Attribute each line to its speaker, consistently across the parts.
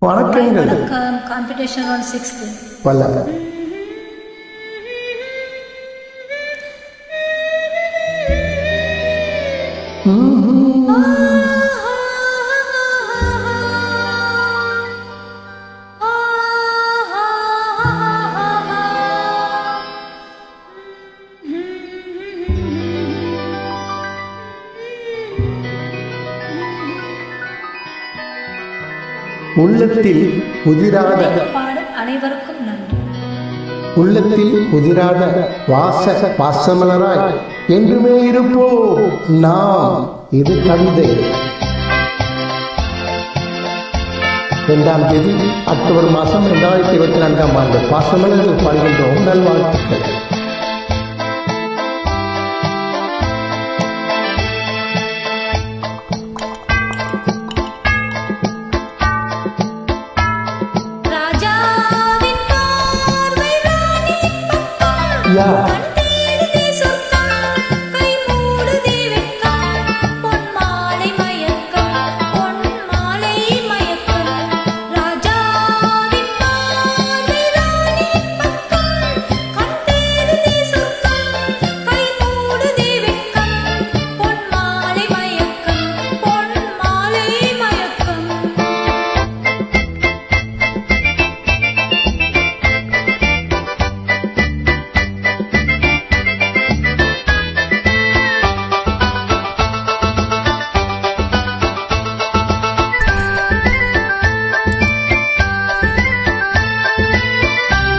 Speaker 1: வணக்கங்கள்.
Speaker 2: Competition on 6th.
Speaker 1: வல்ல உள்ளத்தில் உதிராத
Speaker 2: அனைவருக்கும் நன்றி.
Speaker 1: உள்ளத்தில் உதிராத பாசமலராய் என்றுமே இருப்போ நாம். இது கவிதை. 2ஆம் தேதி அக்டோபர் மாதம் 2024ஆம் ஆண்டு பாசமலர்கள் பாடுகின்றோம். நல்வாழ்த்துக்கள்.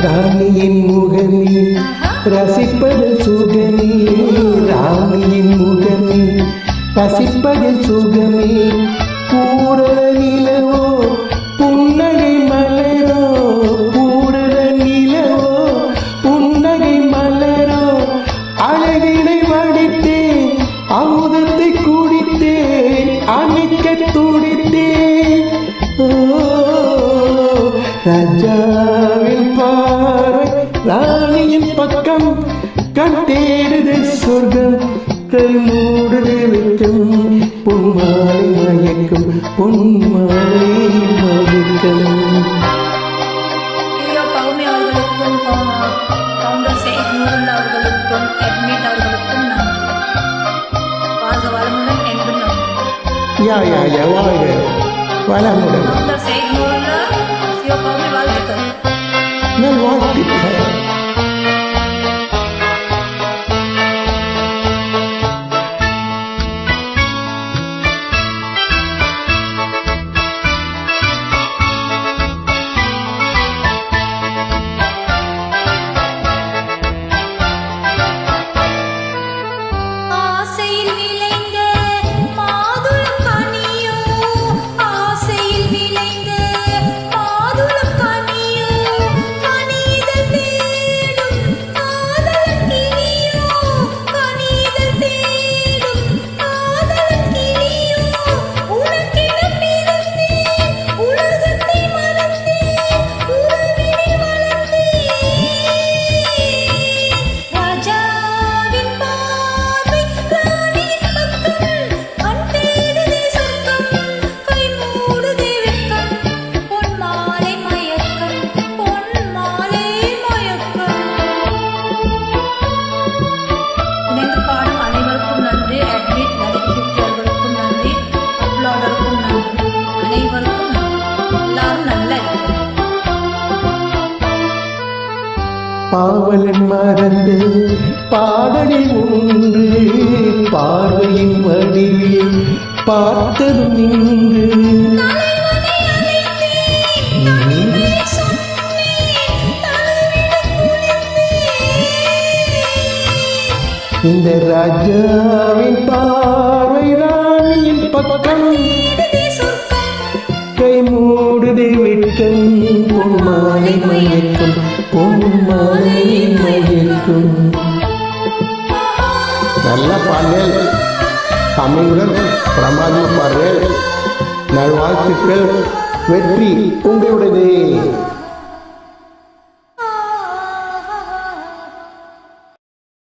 Speaker 1: ராணியின் முகனி ரசிப்பதில் சுகனி, ராணியின் முகனி ரசிப்பதில் சுகனி. பூரண நிலவோ புன்னகை மலரோ, பூரண நிலவோ புன்னகை மலரோ. அழகினை வடித்தேன், அமுதத்தை குடித்தேன், அணைக்க துடித்தேன். ராஜாவின் பார்வை ராணியின் பக்கம், கண் தேடுது சொர்க்கம், கை மூடுது வெட்கம். பொன்மாலை மயக்கம், பொன்மாலை மயக்கம்.
Speaker 2: பவுமி அவர்களுக்கும் ஃபவுண்டர் ஷேக் நூருல்லா அவர்களுக்கும் அட்மிட் அவர்களுக்கும் நன்றி. வாழ்க வளமுடன் என்றும் நன்றி.
Speaker 1: வாழ்க வளமுடன்.
Speaker 2: ஃபவுண்டர் ஷேக் நூருல்லா பவுமி வாழ்த்துக்கள்.
Speaker 1: நல்வாழ்த்துக்கள். பாவலன் மறந்து பாடலில் ஒன்று, பார்வையின் வடிவில் பார்த்ததும் இன்று. இந்த ராஜாவின் பார்வை ராணியின் பக்கம், கை மூடுதே வெட்கம். பொன்மாலை மயக்கம், பொன்மாலை மயக்கம். நல்ல பாடல், தமிழுடன் பிரமாதம் பாடல். நல்வாழ்த்துக்கள். வெற்றி உங்களுடையதே.